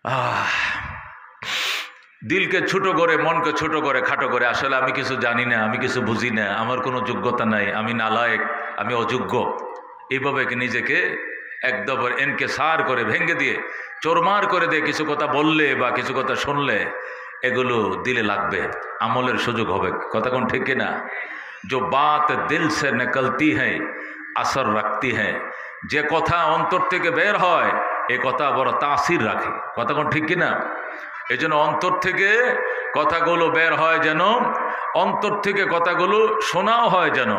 আহ দিলকে ছোট করে, মনকে ছোট করে, খাটো করে, আসলে আমি কিছু জানি না, আমি কিছু বুঝি না, আমার কোনো যোগ্যতা নাই, আমি নালায়েক, আমি অযোগ্য, এইভাবে নিজেকে একদম এনকেসার করে ভেঙে দিয়ে, চোরমার করে দিয়ে কিছু কথা বললে বা কিছু কথা শুনলে এগুলো দিলে লাগবে, আমলের সুযোগ হবে। কথা কোন ঠিক কিনা? जो बात दिल से निकलती है असर रखती है, যে কথা অন্তর থেকে বের হয় এ কথা বড় তাসির রাখে। কথা কোন ঠিক কিনা? এই জন্য অন্তর থেকে কথাগুলো বের হয় যেন, অন্তর থেকে কথাগুলো শোনাও হয় যেন,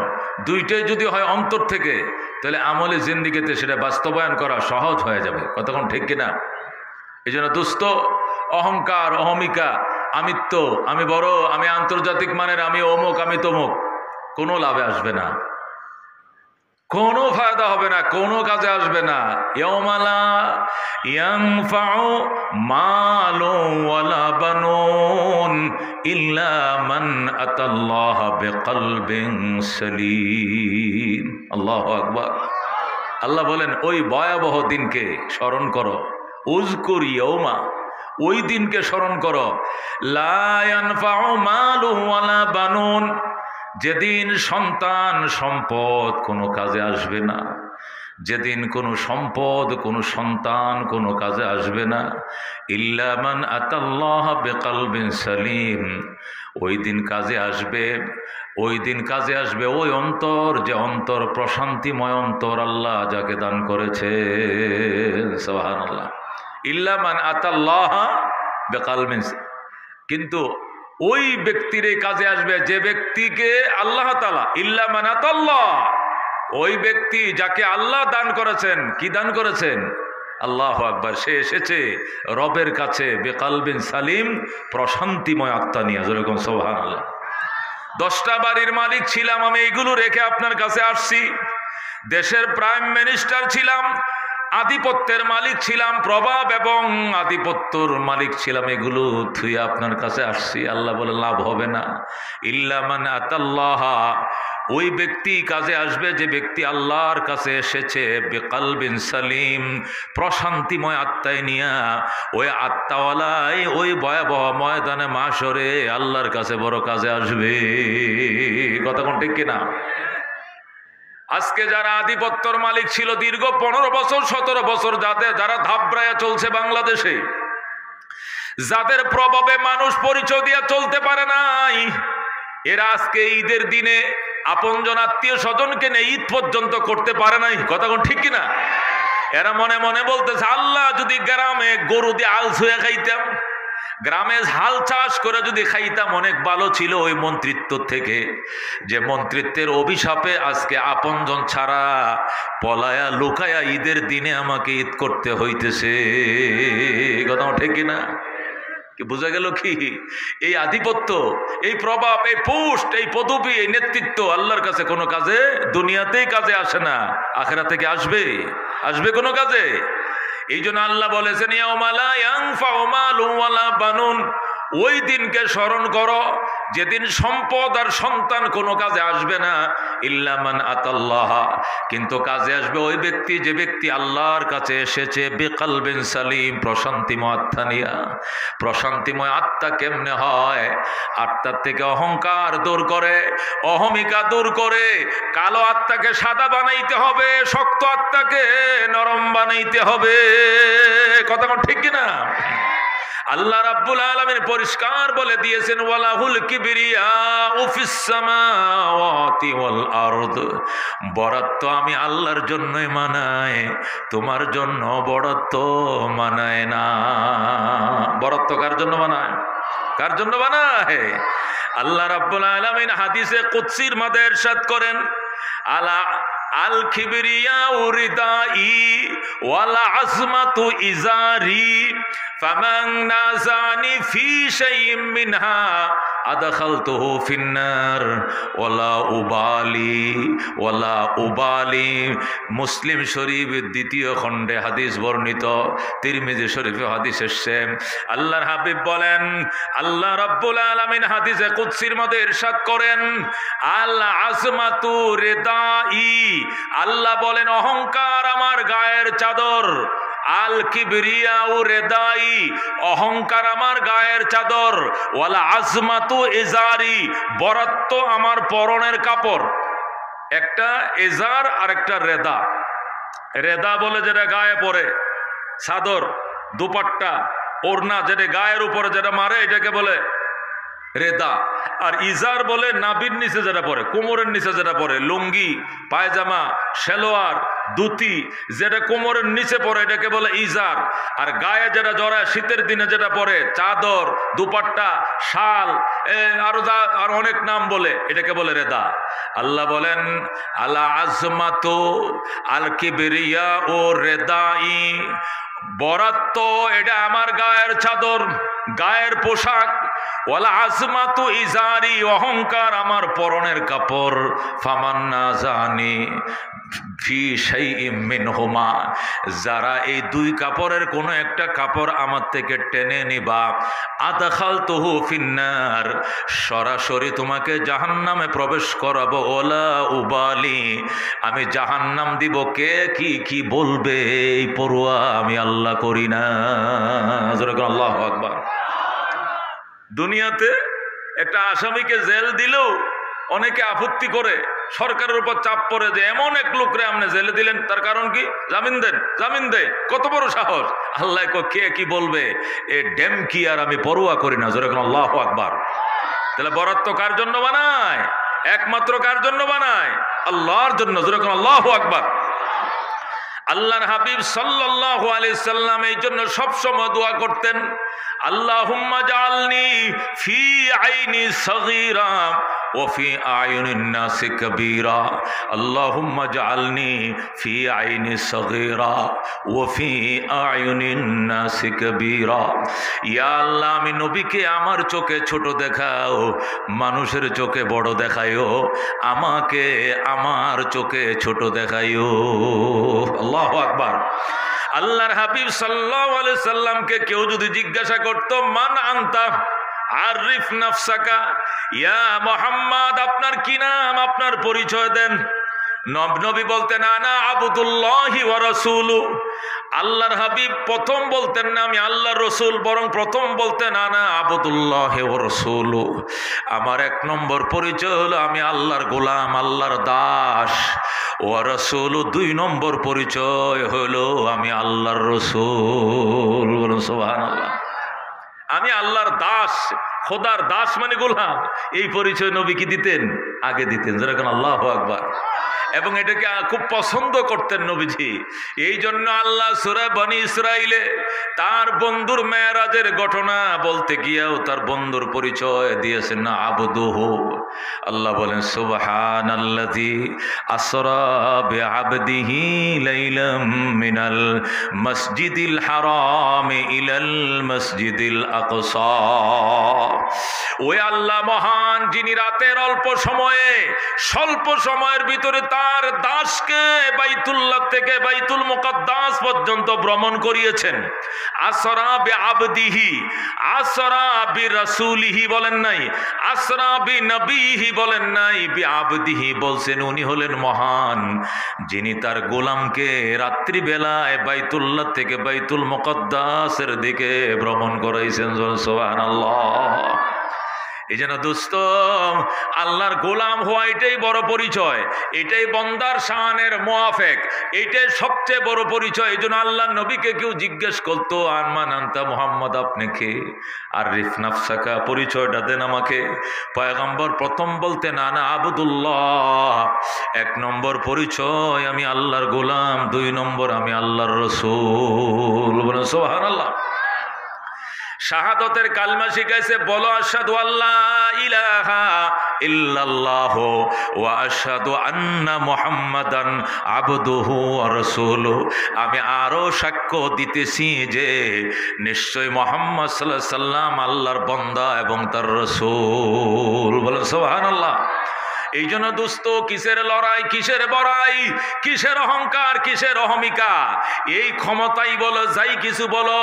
দুইটাই যদি হয় অন্তর থেকে, তাহলে আমলে জিন্দিগিতে সেটা বাস্তবায়ন করা সহজ হয়ে যাবে। কথা কোন ঠিক কিনা? এই জন্য দুস্থ অহংকার, অহমিকা, আমিত্ব, আমি বড়, আমি আন্তর্জাতিক মানের, আমি অমুক, আমি তমুক, কোনো লাভে আসবে না, কোনো ফায়দা হবে না, কোনো কাজে আসবে না। ইয়াউমালা ইয়ানফাউ মালু ওয়ালা বানুন ইল্লা মান আতাল্লাহা বিকলবিন সালিম। আল্লাহু আকবার। আল্লাহ বলেন ওই ভয়াবহ দিনকে স্মরণ করো, উযকুর ইয়াউমা, ওই দিনকে স্মরণ করো, লা ইয়ানফাউ মালু ওয়ালা বানুন, যেদিন সন্তান সম্পদ কোনো কাজে আসবে না, যেদিন কোনো সম্পদ কোনো সন্তান কোনো কাজে আসবে না, ইল্লা মান আতাল্লাহ বিকলবিন সালিম, ওই দিন কাজে আসবে, ওই দিন কাজে আসবে ওই অন্তর, যে অন্তর প্রশান্তিময় অন্তর আল্লাহ যাকে দান করেছে। সুবহানাল্লাহ। ইল্লা মান আতাল্লাহ বিকলবিন, কিন্তু ওই ব্যক্তির কাজে আসবে যে ব্যক্তিকে আল্লাহ তাআলা, ইল্লা মান আতাল্লাহ, ওই ব্যক্তি যাকে আল্লাহ দান করেছেন। কি দান করেছেন? আল্লাহু আকবার। সে এসেছে রবের কাছে বিকলবিন সালিম, প্রশান্তিময় আত্মা নিয়ে। যেরকম সুবহানাল্লাহ। 10টা বাড়ির মালিক ছিলাম আমি, এইগুলো রেখে আপনার কাছে আসছি। দেশের প্রাইম মিনিস্টার ছিলাম, আধিপত্যের মালিক ছিলাম, প্রভাব এবং আধিপত্যর মালিক ছিলাম, এগুলো থুয়ে আপনার কাছে আসছি। আল্লাহ বলে লাভ হবে না। ইল্লা মান আতাল্লাহ, ওই ব্যক্তি কাজে আসবে যে ব্যক্তি আল্লাহর কাছে এসেছে বিকলবিন সালিম, প্রশান্তিময় আত্মায় নিয়া। ওই আত্মাওয়ালাই ওই ভয়াবহ ময়দানে মাশরে আল্লাহর কাছে বড় কাজে আসবে। কথা কোন ঠিক কিনা? আজকে যারা আধিপত্যর মালিক ছিল দীর্ঘ 15 বছর 17 বছর, যারা ধাপড়ায়া চলছে বাংলাদেশে, যাদের প্রভাবে মানুষ পরিচয় দিয়ে চলতে পারে নাই, এরা আজকে ঈদের দিনে আপনজন আত্মীয় স্বজনকে নিয়ে ঈদ পর্যন্ত করতে পারে নাই। কথা কোন ঠিক কিনা? এরা মনে মনে বলতেছে আল্লাহ যদি গ্রামে গরু দিয়ে আল ছুঁয়ে খাইতাম, গ্রামে হাল চাষ করে যদি খাইতাম অনেক ভালো ছিল ওই মন্ত্রিত্ব থেকে, যে মন্ত্রিত্বের অভিশাপে আজকে আপনজন ছাড়া পলায়া লুকায়া ঈদের দিনে আমাকে ঈদ করতে হইতেছে। কথা ঠিক কিনা? কি বোঝা গেল? কি এই আধিপত্য, এই প্রভাব, এই পোস্ট, এই পদবি, এই নেতৃত্ব আল্লাহর কাছে কোনো কাজে, দুনিয়াতেই কাজে আসে না, আখিরাতে থেকে আসবে? আসবে কোনো কাজে? এই জন্য আল্লাহ বলেছেন ইয়াউমালা ইয়ানফাউ মালু ওয়ালা বানুন, ওই দিনকে স্মরণ করো যেদিন সম্পদ আর সন্তান কোনো কাজে আসবে না, ইল্লা মান আতাল্লাহ, কিন্তু কাজে আসবে ওই ব্যক্তি যে ব্যক্তি আল্লাহর কাছে এসেছে বিকলবিন সালিম, প্রশান্তিময় আত্মা নিয়া। প্রশান্তিময় আত্মা কেমনে হয়? আত্মার থেকে অহংকার দূর করে, অহমিকা দূর করে, কালো আত্মাকে সাদা বানাইতে হবে, শক্ত আত্মাকে নরম বানাইতে হবে। কথা ঠিক কিনা? আল্লাহ রাব্বুল আলামিন পরিষ্কার বলে দিয়েছেন ওয়ালাহুল কিবরিয়াউ ফিস সামাওয়াতি ওয়াল আরদ, বড়ত্ব আমি আল্লাহর জন্যই মানাই, তোমার জন্য বড়ত্ব মানায় না। বড়ত্ব কার জন্য মানায়? কার জন্য বানায়? আল্লাহ রাব্বুল আলামিন হাদিসে কুদসির মধ্যে ইরশাদ করেন, আলা আল কিবরিয়াউ রিদাই ওয়াল আজমাতু ইজারি ফামান নাজানি ফি শাইইন মিনহা আদখালতুহু ফিন্নার ওয়ালা উবালি। মুসলিম শরীফ 2য় খণ্ডে হাদিস বর্ণিত, তিরমিজি শরীফে হাদিস এসেছে। আল্লাহর হাবিব বলেন, আল্লাহ রাব্বুল আলামিন হাদিসে কুদসির মধ্যে ইরশাদ করেন, আল আজমাতু রিদাই, আল্লাহ বলেন অহংকার আমার গায়ের চাদর, আল কিবরিয়াউ রেদাই, অহংকার আমার গায়ের চাদর, ওয়ালা আজমাতু ইজারি, বরাত্ত আমার পরনের কাপড়। একটা এজার আর একটা রেদা। রেদা বলে যেটা গায়ে পরে, চাদর, দুপাট্টা, ওড়না যেটা গায়ের উপরে যেটা মারে এটাকে বলে রেদা। আর ইজার বলে নাভির নিচে যেটা পরে, কোমরের নিচে যেটা পরে, লুঙ্গি, পায়জামা, সেলোয়ার, ধুতি যেটা কোমরের নিচে পরে এটাকে বলে ইজার। আর গায়ে যেটা জড়ায় শীতের দিনে যেটা পরে, চাদর, দুপাট্টা, শাল, আর অনেক নাম বলে, এটাকে বলে রেদা। আল্লাহ বলেন আলা আজমাতু আল কিবরিয়া ও রেদাই, বরাত্ত এটা আমার গায়ের চাদর, গায়ের পোশাক, ওয়ালা আজমাতু ইজারি, অহংকার আমার পরনের কাপড়। ফামান্না জানি ফি শাইইম মিনহুমা, যারা এই দুই কাপড়ের কোনো একটা কাপড় আমার থেকে টেনে নিবা, আদখালতুহু ফিন্নার, সরাসরি তোমাকে জাহান্নামে প্রবেশ করাবো। ওলা উবালি, আমি জাহান্নাম দিব, কে কি কি বলবে এই পরোয়া আমি আল্লাহ করি না। আল্লাহু আকবার। দুনিয়াতে একটা আসামিকে জেল দিলেও অনেকে আপত্তি করে, সরকারের উপর চাপ পড়ে যে এমন এক লোকরে আপনি জেলে দিলেন, তার কারণ কি? জামিন দেন, জামিন দে, কত বড় সাহস। আল্লাহ কে কি বলবে এ ডেম কি আর আমি পরোয়া করি না। যেরকম আল্লাহু আকবার। তাহলে বরাত্ত কার জন্য বানায়? একমাত্র কার জন্য বানায়? আল্লাহর জন্য। যেরকম আল্লাহু আকবার। আল্লাহর হাবিব সাল্লাল্লাহু আলাইহি সাল্লাম এই জন্য সবসময় দোয়া করতেন, আল্লাহুম্মা জাআলনি ফি আইনি সগীরা ওয়া ফি আয়ুনিন নাসি কাবীরা, আল্লাহুম্মা জাআলনি ফি আইনি সগীরা ওয়া ফি আয়ুনিন নাসি কাবীরা। ইয়া আল্লাহ, আমি নবীকে আমার চোখে ছোট দেখাও, মানুষের চোখে বড় দেখাইও, আমাকে আমার চোখে ছোট দেখাইও। আল্লাহু আকবার। আল্লাহর হাবিব সাল্লাল্লাহু আলাইহি সাল্লামকে কেউ যদি জিজ্ঞাসা করত, মান আনতা আরিফ নাফসাকা, ইয়া মুহাম্মদ, আপনার কি নাম, আপনার পরিচয় দেন। নবী বলতেন আনা আবদুল্লাহি ওয়া রাসূলু। আল্লাহর হাবিব প্রথম বলতেন না আমি আল্লাহর রসুল, বরং প্রথম বলতেন আনা আবদুল্লাহি ওয়া রাসূলু। আমার এক নম্বর পরিচয় হলো আমি আল্লাহর গোলাম, আল্লাহর দাস। ওয়া রাসূলু, দুই নম্বর পরিচয় হলো আমি আল্লাহর রসুল। বলুন সুবহানাল্লাহ। আমি আল্লাহর দাস, খোদার দাস মানে গোলাম। এই পরিচয় নবী কি দিতেন? আগে দিতেন। যেরকম আল্লাহু আকবার। এবং এটাকে খুব পছন্দ করতেন নবীজি। এই জন্য আল্লাহ সূরা বনী ইসরাইলে তার বন্ধুর মেরাজের ঘটনা বলতে গিয়েও তার বন্ধুর পরিচয় দিয়েছেন না আবদুহু। আল্লাহ বলেন সুবহানাল্লাযী আসরা বিআবদিহি লাইলাম মিনাল মসজিদিল হারাম ইলাল মসজিদিল আকসা। ওই আল্লাহ মহান, যিনি রাতের অল্প সময়ে, স্বল্প সময়ের ভিতরে তার দাসকে বাইতুল্লাহ থেকে বাইতুল মুকাদ্দাস পর্যন্ত ভ্রমণ করিয়েছেন। আসরা বিআবদিহি, আসরা বিরাসূলিহি বলেন নাই, আসরা বিনবিহি বলেন নাই, বিআবদিহি বলছেন। উনি হলেন মহান, যিনি তার গোলামকে রাত্রিবেলায় বাইতুল্লাহ থেকে বাইতুল মুকাদ্দাসের দিকে ভ্রমণ করাইছেন। সুবহানাল্লাহ। এই জন্য দোস্ত, আল্লাহর গোলাম হওয়া এটাই বড় পরিচয়, এটাই বন্দার শানের মুআফেক, এটাই সবচেয়ে বড় পরিচয়। এই জন্য আল্লাহর নবীকে কেউ জিজ্ঞেস করতো আমান আনতা মুহাম্মদ, আপনি কে? আরিফ নাফসাকা, পরিচয়টা দেন আমাকে। পয়গম্বর প্রথম বলতেন আনা আবদুল্লাহ, এক নম্বর পরিচয় আমি আল্লাহর গোলাম, দুই নম্বর আমি আল্লাহর রাসূল। বলেন সুবহানাল্লাহ। শাহাদতের কালমা শিখাইছে, বলো আশহাদু আল্লা ইলাহা ইল্লাল্লাহ ওয়া আশহাদু আন্না মুহাম্মাদান আবদুহু ওয়া রাসূলুহু। আমি আরো সাক্ষ্য দিতেছি যে নিশ্চয় মুহাম্মদ সাল্লাল্লাহু আলাইহি সাল্লাম আল্লাহর বান্দা এবং তার রাসূল। বলেন সুবহানাল্লাহ। এই জন্য দোস্ত, কিসের লড়াই, কিসের বড়াই, কিসের অহংকার, কিসের অহমিকা? এই ক্ষমতাই বলো, যাই কিছু বলো,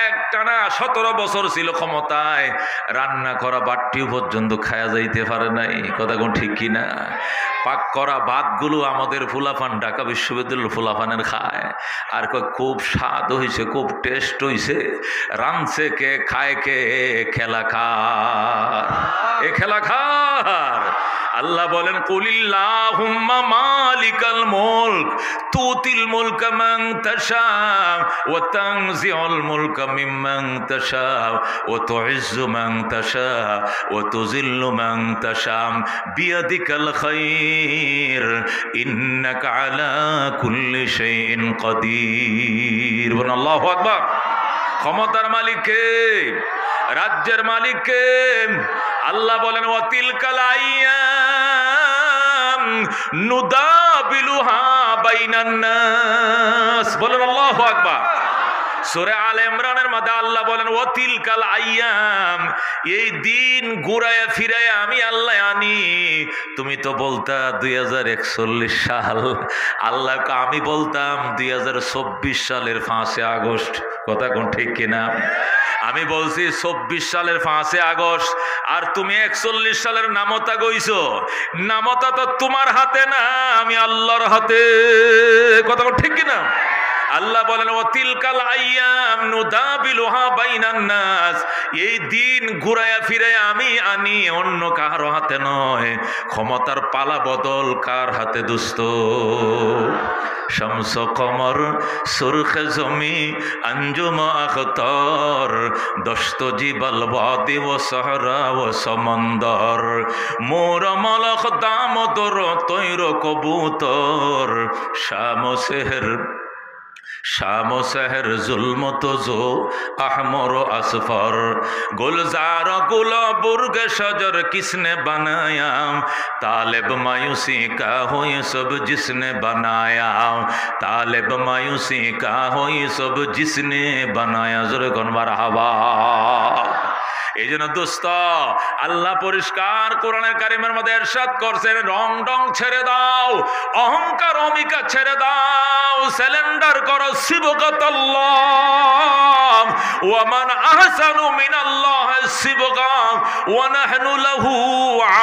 একটা টানা 17 বছর ছিল ক্ষমতায়, রান্না করা বাট্টিও পর্যন্ত খায়া যাইতে পারে নাই। কথা কোন ঠিক কিনা? পাক করা ভাতগুলো আমাদের ফুলাফান, ঢাকা বিশ্ববিদ্যালয়ের ফুলাফানের খায়, আর কয় খুব স্বাদ হয়েছে, খুব টেস্ট হয়েছে। রানছে কে, খায় কে? খেলাকার। এ খেলাকার। আল্লাহ বলেন কুলিল্লাহুম্মা মালিকাল মুলক তুতিল মুলকা মান তাশা ওয়া তানজিউল মুলকা মিম্মান তাশা ওয়া তুইজ্জু মান তাশা ওয়া তুযিল্লু মান তাশা বিয়াদিকাল খায়র ইন্নাকা আলা কুল্লি শাইইন কাদির। আল্লাহু আকবার। ক্ষমতার মালিক কে? রাজ্যের মালিক কে? আল্লাহ বলেন ওয়াতিলকাল আইয়াম নুদাবিলুহা বাইনান নাস। বলেন আল্লাহু আকবার। সূরা আলে ইমরানের মধ্যে আল্লাহ বলেন ওয়াতিলকাল আইয়াম, এই দিন ঘুরায়া ফিরায়া আমি আল্লাহ আনি। তুমি তো বলতা 2041 সাল, আল্লাহকে আমি বলতাম 2024 সালের 5 আগস্ট। কথা কোন ঠিক কিনা? আমি বলছি 24 সালের 5 আগস্ট, আর তুমি 41 সালের নামতা গইছো। নামতা তো তোমার হাতে না, আমি আল্লাহর হাতে। কথা ঠিক কিনা? আল্লাহ বলেন ওয়াতিলকাল আইয়াম নুদাবিলুহা বাইনান নাস, এই দিন ঘুরায়া ফিরায়া আমি আনি, অন্য কারো হাতে নয়। ক্ষমতার পালা বদল কার হাতে দোস্ত? শামস কমর সুরখে জমি আঞ্জুম আখতার দস্ত জিবাল ওয়াদি ও সাহরা ও সমন্দর মোর মলখ দামোদর তৈর কবুতর শাম শহর জুলমত জো আহমর আসফর गुलजार गुलाबुर्ग शजर किसने बनाया तालिब मायूसी का हो ये सब जिसने बनाया तालिब मायूसी का हो ये सब जिसने बनाया ज़रा गनवार हवा। এই জন্য দোস্ত আল্লাহ পরিষ্কার কোরআনের কারিমের মধ্যে ইরশাদ করছেন রং ডং ছেড়ে দাও, অহংকার অহমিকা ছেড়ে দাও, সারেন্ডার করো সিবগাতাল্লাহ ওয়া মান আহসানু মিনাল্লাহি সিবগা ওয়া নাহনু লাহু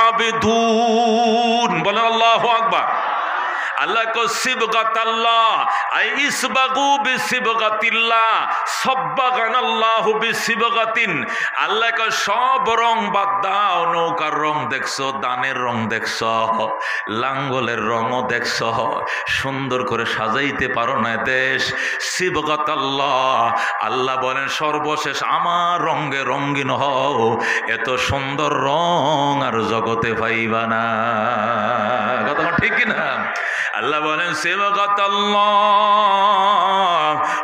আবিদুন। বলেন আল্লাহু আকবার। আল্লাহ কো সিবগাতাল্লাহ আই ইসবাগু বিসিবগাতিল্লাহ সাব্বাগানাল্লাহু বিসিবগাতিন। আল্লাহ কো সব রং বাদ দাও, নৌকার রং দেখছো, দানের রং দেখছো, লাঙ্গলের রংও দেখছো, সুন্দর করে সাজাইতে পারো না দেশ। সিবগাতাল্লাহ আল্লাহ বলেন সর্বশেষ আমার রঙে রঙিন হও, এত সুন্দর রং আর জগতে পাইবা না। কথা ঠিক কিনা? আল্লাহ বলেন সিবগাতাল্লাহ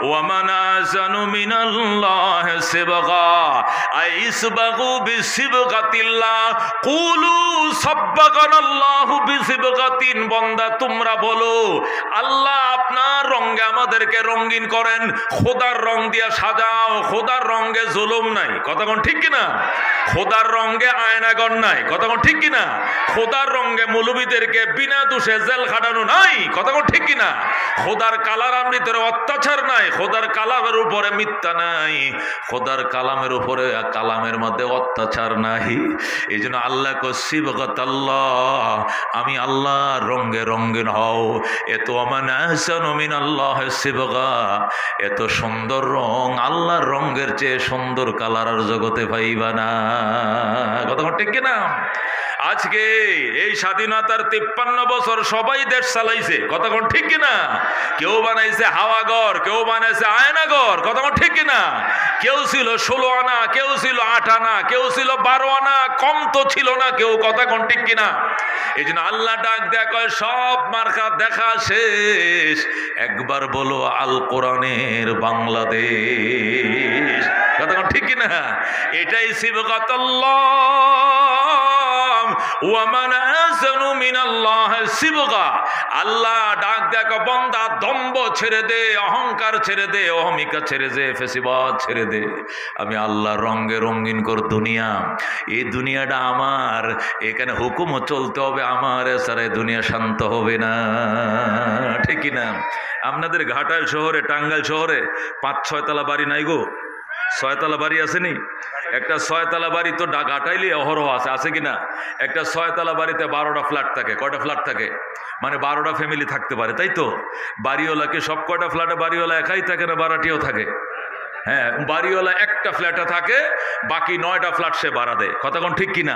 ওয়া মান আহসানু মিনাল্লাহি সিবগা আই ইসবাগু বিসিবগাতিল্লাহ কুলু সাব্বাগানাল্লাহু বিসিবগাতিন। বান্দা তোমরা বলো আল্লাহ আপনার রঙে আমাদেরকে রঙিন করেন, খোদার রং দিয়া সাজাও। খোদার রঙে জুলুম নাই। কথা কোন ঠিক কিনা? খোদার রঙে আয়নাগর নাই। কথা কোন ঠিক কিনা? খোদার রঙে মৌলবীদেরকে বিনা দোষে জেল খাটানো নাই। কথা কোন ঠিক কিনা? খোদার কালামের ভিতরে অত্যাচার নাই, খোদার কালামের উপরে মিথ্যা নাই, খোদার কালামের উপরে কালামের মধ্যে অত্যাচার নাই। এই জন্য আল্লাহ কো সিবগাতাল্লাহ আমি আল্লাহ রঙে রঙিন হও। এত মান আহসানু মিনাল্লাহি সিবগা, এত সুন্দর রং আল্লাহর রঙের চেয়ে সুন্দর কালার আর জগতে পাইবা না। কথা ঠিক কিনা? আজকে এই স্বাধীনতার 53 বছর সবাই দেশ চালাইছে। কথা কোন ঠিক কিনা? কেউ বানাইছে হাওয়াঘর, কেউ বানাইছে আয়নাঘর। কথা কোন ঠিক কিনা? কেউ ছিল 16 আনা, কেউ ছিল 8 আনা, কেউ ছিল 12 আনা, কম তো ছিল না কেউ। কথা কোন ঠিক কিনা? এই জন্য আল্লাহ ডাক দেখো সব মার্কা দেখা শেষ, একবার বলো আল কোরআনের বাংলাদেশ। কথা কোন ঠিক কিনা? এটাই সিবগাতাল্লাহ ওয়া মান আহসানু মিনাল্লাহি সিবগা। আল্লাহ ডাক দেখো বান্দা দম্ভ ছেড়ে দে, অহংকার ছেড়ে দে, অহমিকা ছেড়ে দে, ফেসিবাদ ছেড়ে দে। আমি আল্লাহর রঙে রঙিন কর দুনিয়া। এই দুনিয়াটা আমার, এখানে হুকুমও চলতে হবে আমার, এছাড়া এই দুনিয়া শান্ত হবে না। ঠিক কিনা? আপনাদের ঘাটাল শহরে, টাঙ্গাইল শহরে 5-6 তলা বাড়ি নাই গো? ছয়তলা বাড়ি আসেনি? একটা ছয়তলা বাড়ি তো গাটাইলে অহরহ আছে, আছে কিনা? একটা ছয়তলা বাড়িতে 12টা ফ্ল্যাট থাকে। কয়টা ফ্ল্যাট থাকে? মানে 12টা ফ্যামিলি থাকতে পারে, তাই তো? বাড়িওয়ালাকে সব কয়টা ফ্ল্যাটে বাড়িওয়ালা একাই থাকে না ভাড়াটিও থাকে? হ্যাঁ, বাড়িওয়ালা একটা ফ্ল্যাটে থাকে, বাকি 9টা ফ্ল্যাট সে ভাড়া দেয়। কথা কোন ঠিক কিনা?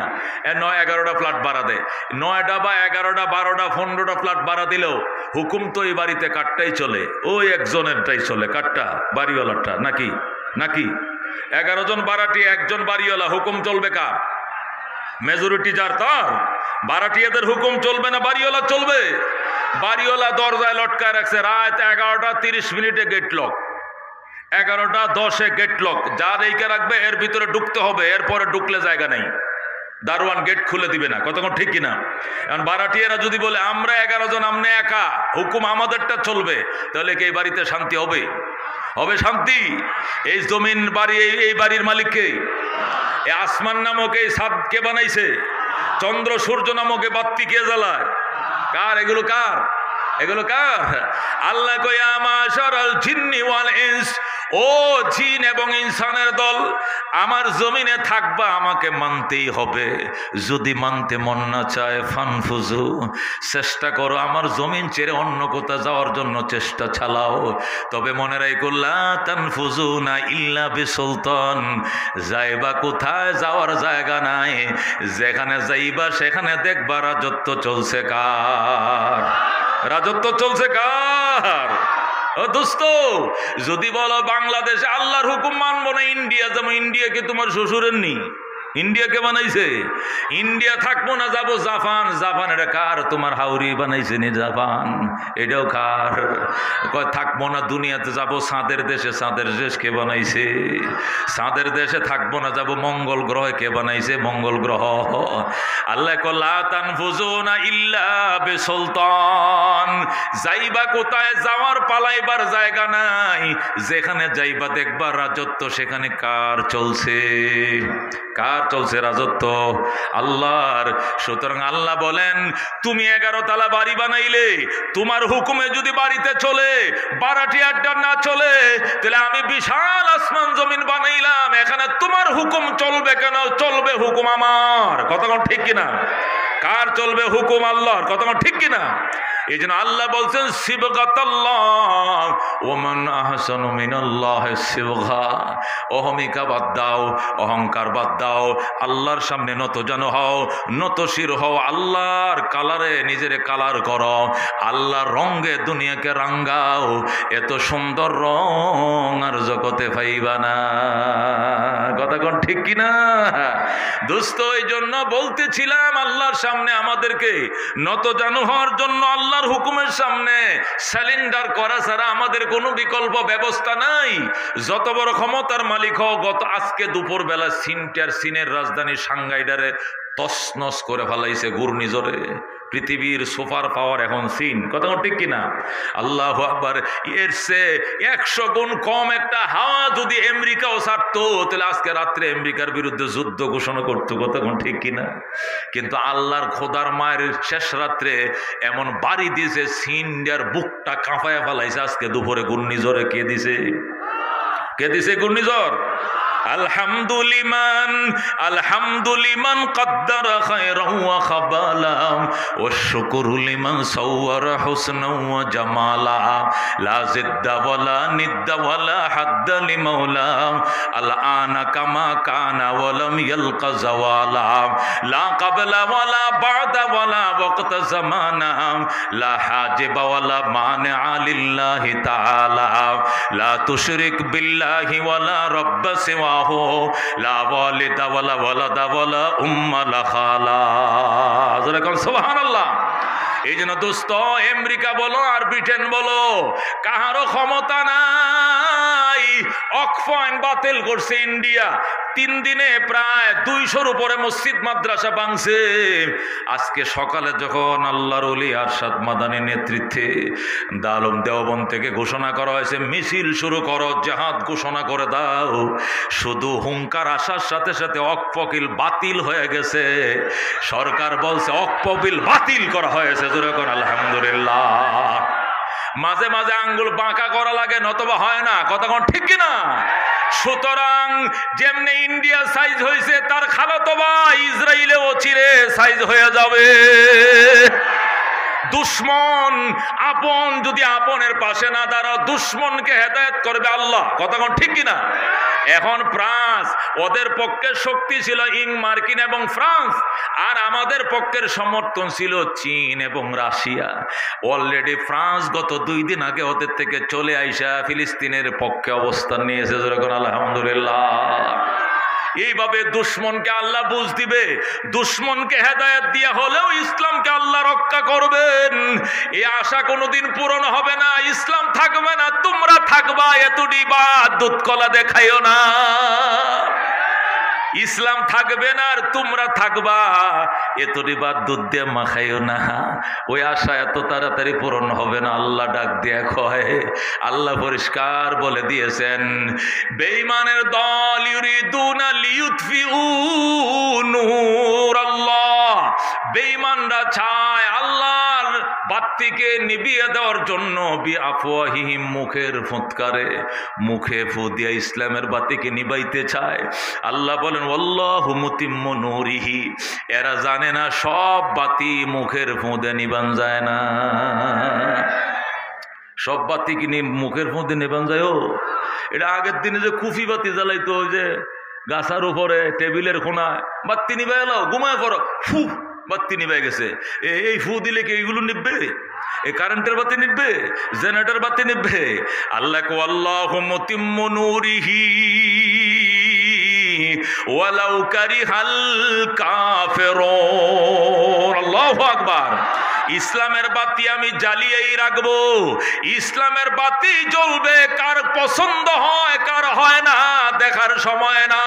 9-11টা ফ্ল্যাট ভাড়া দেয়। 9টা বা 11টা 12টা 15টা ফ্ল্যাট ভাড়া দিলেও হুকুম তো এই বাড়িতে কাটটাই চলে, ওই একজনেরটাই চলে। কাটটা? বাড়িওয়ালারটা। নাকি? নাকি 11 জন ভাড়াটি, একজন বাড়িওয়ালা, হুকুম চলবে কার? মেজরিটি যার, তার। ভাড়াটিয়াদের হুকুম চলবে না বাড়িওয়ালা চলবে? বাড়িওয়ালা দরজায় লটকায় রাখছে, রাত 11টা 30 গেট লক, 11টা 10 গেট লক। যা রেখে রাখবে এর ভিতরে ঢুকতে হবে, এরপরে ঢুকলে জায়গা নেই, দারোয়ান গেট খুলে দিবে না। কতক্ষণ ঠিক কিনা? এখন ভাড়াটিয়ারা যদি বলে আমরা 11 জন, আমনে একা, হুকুম আমাদেরটা চলবে, তাহলে কি এই বাড়িতে শান্তি হবে? হবে শান্তি? এই জমিন বাড়ি, এই বাড়ির মালিককে? এই আসমান নামক এই ছাদ কে বানাইছে? চন্দ্র সূর্য নামক এই বাতি কে জ্বালায়? কার এগুলো? কার এগুলো? কার? আল্লাহ কয়া মাশারাল জিন্নি ওয়াল ইনস, ও জিন এবং ইনসানের দল, আমার জমিনে থাকবা, আমাকে মানতেই হবে। যদি মানতে মন না চায় ফানফুজু, চেষ্টা করো আমার জমিন ছেড়ে অন্য কোথাও যাওয়ার জন্য চেষ্টা চালাও। তবে মনে রাখো লা তানফুজুনা ইল্লা বিসুলতান, যাইবা কোথায়, যাওয়ার জায়গা নাই। যেখানে যাইবা সেখানে দেখবা রাজত্ব চলছে কার? রাজত্ব চলছে কার? ও দোস্ত, যদি বলো বাংলাদেশে আল্লাহর হুকুম মানবো না, ইন্ডিয়া যাবো। ইন্ডিয়া কি তোমার শ্বশুরের নি? ইন্ডিয়াকে বানাইছে? ইন্ডিয়া থাকবো না, যাবো জাপান। জাপান এটা কার? তোমার হাউরি বানাইছে নি জাপান? এটাও কার? কয় থাকবো না দুনিয়াতে, যাবো চাঁদের দেশে। চাঁদের দেশ কে বানাইছে? চাঁদের দেশে থাকবো না, যাবো মঙ্গল গ্রহে। কে বানাইছে? মঙ্গল গ্রহ। আল্লাহ কয় লা তানফুজুনা ইল্লা বিসুলতান, যাইবা কোথায়, যাওয়ার পালাইবার জায়গা নাই। যেখানে যাইবা দেখবা রাজত্ব সেখানে কার চলছে? কার চলছে রাজত্ব? আল্লাহর। সুতরাং আল্লাহ বলেন, তুমি 11 তলা বাড়ি বানাইলে, তোমার হুকুমে যদি বাড়িতে চলে, বাড়াটি আড্ডা না চলে, তাহলে আমি বিশাল আসমান জমিন বানাইলাম, এখানে তোমার হুকুম চলবে কেন? চলবে হুকুম আমার। কতক্ষণ ঠিক কিনা? কার চলবে? হুকুম আল্লাহর। কতক্ষণ ঠিক কিনা? এই জন্য আল্লাহ বলছেন সিবগাতাল্লাহ ওমান আহসানু মিনাল্লাহি সিবগা। অহমিকা বাদ দাও, অহংকার বাদ দাও, আল্লাহর সামনে নত জানো হও, নত শির হও, আল্লাহর কালারে নিজের কালার করো, আল্লাহর রঙে দুনিয়াকে রাঙ্গাও। এত সুন্দর রং আর জগতে পাইবা না। কথা কোন ঠিক কিনা দোস্ত? এই জন্য বলতেছিলাম, আল্লাহর সামনে আমাদেরকে নত জানো হওয়ার জন্য, আল্লাহর হুকুমের সামনে স্যালেন্ডার করা ছাড়া আমাদের কোনো বিকল্প ব্যবস্থা নাই। যত বড় ক্ষমতার মালিক হোক, আজকে দুপুর বেলা চীনের রাজধানী সাংহাইডারে তছনছ করে ফেলাইছে ঘূর্ণিঝড়ে। পৃথিবীর সুপার পাওয়ার এখন চীন। কথা ঠিক কিনা? আল্লাহু আকবার। এর চেয়ে 100 গুণ কম একটা হাওয়া যদি আমেরিকাও ছাড়তো, তাহলে আজকে রাত্রে আমেরিকার বিরুদ্ধে যুদ্ধ ঘোষণা করতো। কথা ঠিক কিনা? কিন্তু আল্লাহর খোদার মায়ের শেষ রাত্রে এমন বাড়ি দিয়েছে, চীনের বুকটা কাঁপায় ফেলাইছে আজকে দুপুরে ঘূর্ণিঝড়ে। কে দিছে? কে দিছে ঘূর্ণিঝড়? আলহামদুলিমান কদ্দারা খায়রান ওয়া খাবালা ওয়া শুকরু লিমান সাওয়ারা হুসনান ওয়া জামালা লা জিদ্দা ওয়ালা নিদ্দা ওয়ালা হাদ্দা লিমাওলা আল আনা কামা কানা ওয়া লাম ইয়ালকা জাওয়ালা লা ক্বাবলা ওয়ালা বা'দা ওয়ালা ওয়াক্তা জামানা লা হাজিবা ওয়ালা মানিআ লিল্লাহি তাআলা লা তুশরিক বিল্লাহি ওয়ালা রাব্বা সিওয়া লা ওয়ালিদা ওয়ালা ওয়ালাদা ওয়ালা উম্মা লা খালা। যারা কোন সুবহানাল্লাহ। এই জন্য দোস্ত, আমেরিকা বলো আর ব্রিটেন বলো, কাহারও ক্ষমতা নাই। ওয়াকফ আইন বাতিল করছে ইন্ডিয়া। 3 দিনে প্রায় 200-র উপরে মসজিদ মাদ্রাসা ভাঙছে। আজকে সকালে যখন আল্লাহর ওলি আরশাদ মাদানী নেতৃত্বে দালম দেওবন্দ থেকে ঘোষণা করা হয়েছে, মিছিল শুরু করো, জিহাদ ঘোষণা করে দাও, শুধু হুঙ্কার আসার সাথে সাথে ওয়াকফ বিল বাতিল হয়ে গেছে। সরকার বলছে ওয়াকফ বিল বাতিল করা হয়েছে। জোরে কোন আলহামদুলিল্লাহ। মাঝে মাঝে আঙ্গুল বাঁকা করা লাগে, নতবা হয় না। কথা কোন ঠিক কিনা? সুতরাং যেমনি ইন্ডিয়া সাইজ হয়েছে তার খালাতো ভাই ইসরায়েলেও চিরে সাইজ হয়ে যাবে। দুশ্মন আপন যদি আপনের পাশে না দাঁড়াও, দুশ্মনকে হেদায়েত করবে আল্লাহ। কথা কোন ঠিক কিনা? এখন ফ্রান্স, ওদের পক্ষে শক্তি ছিল মার্কিন এবং ফ্রান্স, আর আমাদের পক্ষের সমর্থন ছিল চীন এবং রাশিয়া। অলরেডি ফ্রান্স গত 2 দিন আগে ওদের থেকে চলে আইসা ফিলিস্তিনের পক্ষে অবস্থান নিয়েছে। যেরকম আলহামদুলিল্লাহ। এইভাবে দুশ্মনকে আল্লাহ বুঝ দিবে, দুশ্মনকে হেদায়েত দিয়া হলেও ইসলামকে আল্লাহ রক্ষা করবেন। এই আশা কোনোদিন পূরণ হবে না। ইসলাম থাকবে না, তোমরা থাকবা, এতটি বা দুধ কলা দেখাইও না। ইসলাম থাকবে না আর তোমরা থাকবা, এতটি বা দুধ দিয়ে মাখাইও না। ওই আশা এত তাড়াতাড়ি পূরণ হবে না। আল্লাহ ডাক দিয়া কয়, আল্লাহ পরিষ্কার বলে দিয়েছেন, বেঈমানের দল ইউরিদুনা লিইউতফিউ নূরাল্লাহ, বেঈমানরা চায় আল্লাহর বাতিকে নিভিয়ে দেওয়ার জন্য বিআফওয়াহিহিম, মুখের ফুৎকারে, মুখে ফু দিয়া ইসলামের বাতিকে নিভাইতে চায়। আল্লাহ বলেন ওয়াল্লাহু মুতিম্মু নূরিহি, এরা জানে না সব বাতি মুখের ফুঁদে নিবান যায় না। সব বাতি কি মুখের ফুঁদে নিবান যায়? ও এটা আগের দিনে যে কুফি বাতি জ্বালাইতো, ওই যে গাছার উপরে টেবিলের কোনায় বাতি নিবাই এলো, ঘুমায় পড়ো, ফু বাতি নিবাই গেছে। এই ফু দিলে কি এইগুলো নিববে? এই কারেন্টের বাতি নিববে? জেনারেটর বাতি নিববে? আল্লাহ কো আল্লাহু মুতিম্মু নূরিহি ওয়ালাউ কারিহাল কাফিরুন। আল্লাহু আকবার। ইসলামের বাতি আমি জ্বালিয়েই রাখবো। ইসলামের বাতি জ্বলবে, কার পছন্দ হয় কার হয় না দেখার সময় না।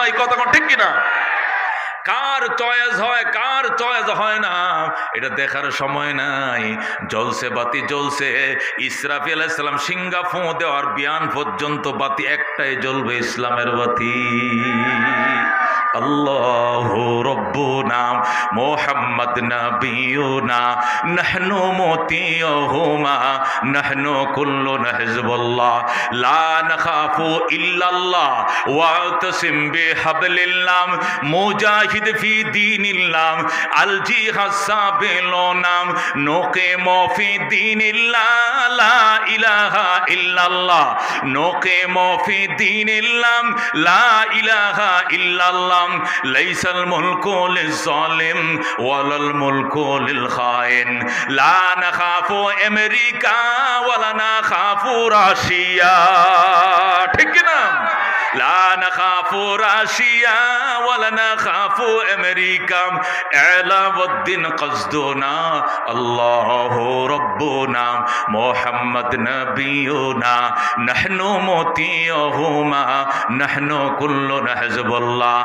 এই কথা ঠিক কিনা? কার চয়েস হয় কার চয়েস হয় না এটা দেখার সময় নাই। জ্বলছে বাতি জ্বলছে, ইসরাফিল আলাইহিস সালাম সিংহা ফু দেওয়ার বিয়ান পর্যন্ত বাতি একটাই জ্বলবে, ইসলামের বাতি। আল্লাহু রব্বুনা মুহাম্মদ নাবিয়ুনা নাহনু মুতিয়ুহুমা নাহনু কুল্লুনা হিজবুল্লাহ লা নাখাফু ইল্লাল্লাহ ওয়াতাসিম বিহাবলিল্লাহ মুজাহিদ ফি দীনিল্লাহ আল জিহাদ সাবিলুনাম নুকিমু ফি দীনিল্লাহ লা ইলাহা ইল্লাল্লাহ নুকিমু ফি দীনিল্লাহ লা ইলাহা ইল্লাল্লাহ লাইসাল মুলকু লিজ-জালিম ওয়ালাল মুলকু লিল-খাইন লা নাখাফু আমেরিকা ওয়ালা নাখাফু রাশিয়া। ঠিক না? লা নাখাফু রাশিয়া ওয়ালা নাখাফু আমেরিকা আলাউদ্দিন কসদুনা আল্লাহু রাব্বুনা মুহাম্মদ নাবিয়ুনা নাহনু মুতিয়ুহুমা নাহনু কুল্লুনা হিজবুল্লাহ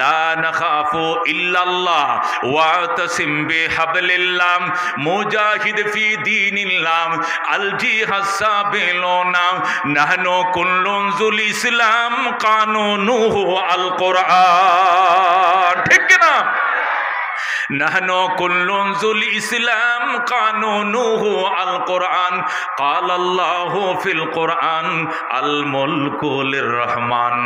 লা নাখাফু ইল্লাল্লাহ ওয়াতাসিম বিহাবলিল্লাহ মুজাহিদ ফি দীনিল্লাহ আল জিহাদ সাবিলুনা নাহনু কুল্লুন যুল ইসলাম কানুনুহু আল কোরআন। ঠিক না? নাহনু কুল্লুন যুল ইসলাম কানুনুহু আল কোরআন قال الله في القرآن الملك للرحمن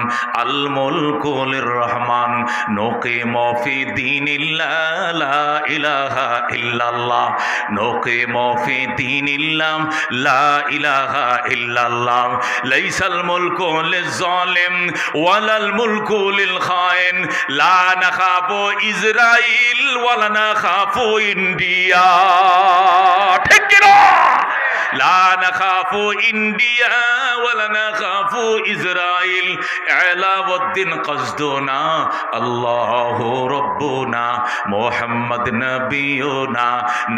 الملك للرحمن نقيم في دين الله لا إله إلا الله نقيم في دين الله لا إله إلا الله ليس الملك للظالم ولا الملك للخائن لا نخاف إسرائيل ولا نخاف إنديا. ঠিক কি না? لا نخاف إنديا ولا نخاف إسرائيل علاوالدين قصدنا الله ربنا محمد نبينا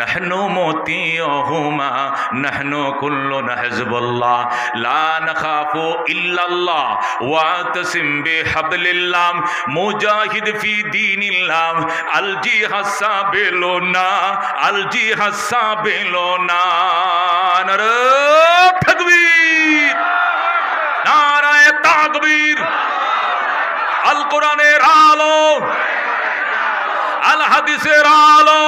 نحن مطيعهما نحن كلنا حزب الله لا نخاف إلا الله واعتصم بحبل الله مجاهد في دين الله الجهاد سابلنا الجهاد سابلنا. নারায়ে তাকবীর, নারায়ে তাকবীর। আল কোরআনের আলো, আল হাদিসের আলো,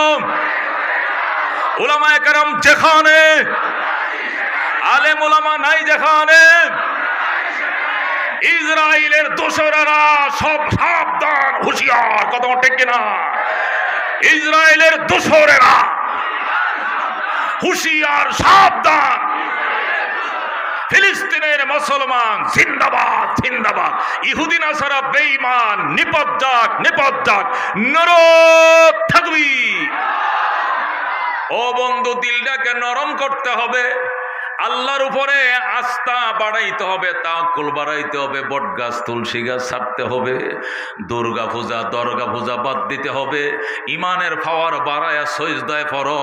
উলামায়ে কেরাম যেখানে, আলেম উলামা নাই যেখানে, ইসরায়েলের দোসরেরা সব সাবধান, হুঁশিয়ার, কথা ঠিক কিনা? ইসরায়েলের দোসরেরা হুঁশিয়ার, সাবধান। ফিলিস্তিনের মুসলমান জিন্দাবাদ জিন্দাবাদ, ইহুদি নাসারা বেঈমান নিপদ যাক নিপদ যাক, নরক তাকবীর। ও বন্ধু, দিলটাকে নরম করতে হবে, আল্লাহর উপরে আস্থা বাড়াইতে হবে, তাওয়াক্কুল বাড়াইতে হবে, বট গাছ তুলসী গাছ ছাড়তে হবে, দুর্গা পূজা দরগা পূজা বাদ দিতে হবে, ইমানের পাওয়ার বাড়ায়া সজদায় পড়ো।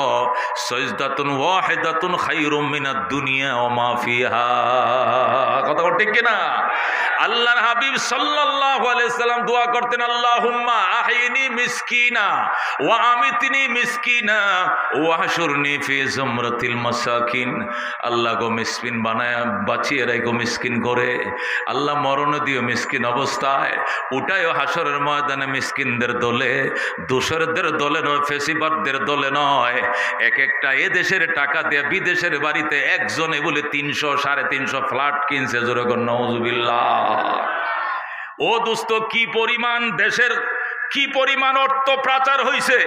সজদাতুন ওয়াহিদাতুন খায়রুম মিনাদ দুনিয়া ওয়া মা ফিহা। কথা ঠিক কিনা? আল্লাহর হাবিব সাল্লাল্লাহু আলাইহি সাল্লাম দোয়া করতেন, আল্লাহুম্মা আহিনি মিসকিনা ওয়া আমিতনি মিসকিনা ওয়া হাশুরনি ফি জুমরাতিল মাসাকিন। আল্লাহ গো মিসকিন বানায় বাঁচিয়ে রাখো মিসকিন করে, আল্লাহ মরণ দিও মিসকিন অবস্থায়, উঠায়ও হাসরের ময়দানে মিসকিনদের দলে, দোসরদের দলে নয়, ফেসিবাদদের দলে নয়। এক একটা এদেশের টাকা দিয়ে বিদেশের বাড়িতে একজনে বলে 300 350 ফ্ল্যাট কিনছে, জোরে কর নাউজুবিল্লাহ। ও দোস্ত, কি পরিমাণ দেশের কি পরিমাণ অর্থ পাচার হয়েছে,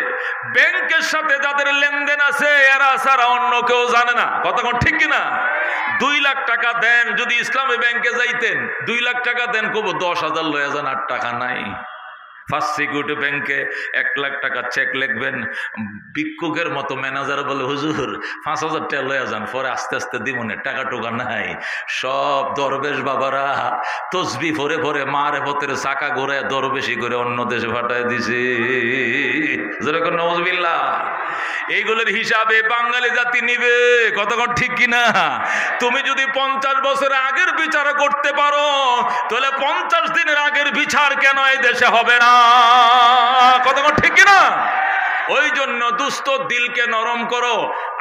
ব্যাংকের সাথে যাদের লেনদেন আছে এরা ছাড়া অন্য কেউ জানে না। কথা ঠিক কিনা? 2 লাখ টাকা দেন, যদি ইসলামী ব্যাংকে যাইতেন 2 লাখ টাকা দেন, কবো 10,000 লয়ে যান, আর টাকা নাই। ফার্স্ট সিকিউরিটি ব্যাংকে 1 লাখ টাকা চেক লিখবেন, ভিক্ষুকের মতো ম্যানেজার বলে, হুজুর 5,000 টাকা লয়ে যান, পরে আস্তে আস্তে দিবনে, টাকা টোকা নাই। সব দরবেশ বাবারা তসবি ভরে ভরে মারে পথের চাকা ঘোরায় দরবেশি করে অন্য দেশে পাঠায় দিছে, যেরকম নাউজুবিল্লাহ। এইগুলোর হিসাবে বাঙালি জাতি নিবে। কতক্ষণ ঠিক কিনা? তুমি যদি 50 বছর আগের বিচার করতে পারো, তাহলে 50 দিনের আগের বিচার কেন এই দেশে হবে না? কতক্ষণ ঠিক কিনা? ওই জন্য দুস্থ দিলকে নরম করো,